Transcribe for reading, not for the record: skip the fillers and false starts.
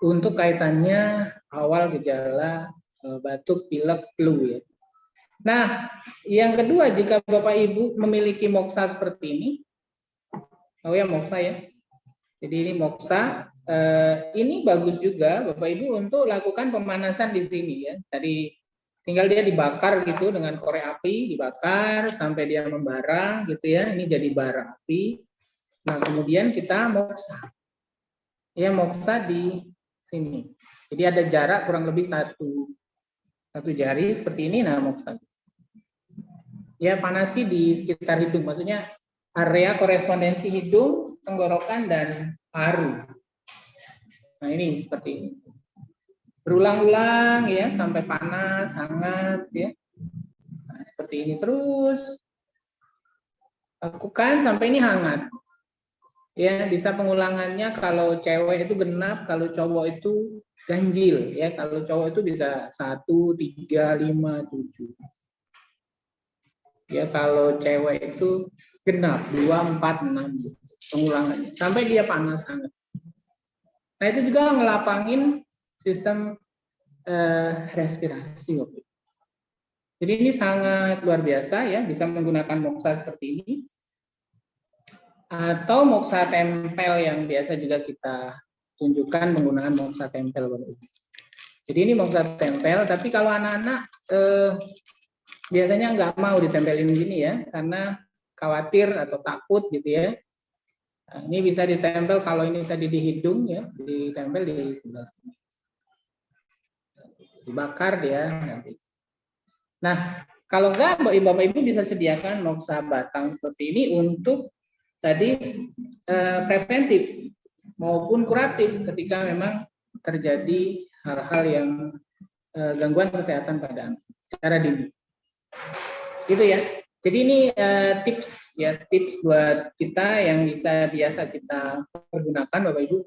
untuk kaitannya awal gejala batuk, pilek, flu ya. Nah, yang kedua, jika Bapak Ibu memiliki moksa seperti ini, oh ya moksa ya. Jadi ini moksa, ini bagus juga Bapak Ibu untuk lakukan pemanasan di sini ya. Tadi tinggal dia dibakar gitu dengan korek api, dibakar sampai dia membara gitu ya. Ini jadi bara api. Nah, kemudian kita moksa. Ya, moksa di sini. Jadi ada jarak kurang lebih satu jari seperti ini. Nah, moksa. Ya, panasi di sekitar hidung. Maksudnya area korespondensi hidung, tenggorokan, dan paru. Nah, ini seperti ini. Berulang-ulang ya sampai panas, hangat ya. Nah, seperti ini terus. Lakukan sampai ini hangat. Ya, bisa pengulangannya kalau cewek itu genap, kalau cowok itu ganjil ya. Kalau cowok itu bisa 1, 3, 5, 7. Ya, kalau cewek itu genap 2, 4, 6 pengulangannya sampai dia panas hangat. Nah, itu juga ngelapangin sistem respirasi. Jadi ini sangat luar biasa ya, bisa menggunakan moksa seperti ini. Atau moksa tempel yang biasa juga kita tunjukkan menggunakan moksa tempel. Jadi ini moksa tempel, tapi kalau anak-anak biasanya nggak mau ditempelin gini ya, karena khawatir atau takut gitu ya. Nah, ini bisa ditempel kalau ini tadi di hidung ya, ditempel di sebelah sini. Dibakar dia nanti. Nah, kalau enggak, Bapak Ibu bisa sediakan moksa batang seperti ini untuk tadi preventif maupun kuratif ketika memang terjadi hal-hal yang gangguan kesehatan pada anak secara dini. Gitu ya. Jadi ini tips buat kita yang biasa kita pergunakan Bapak Ibu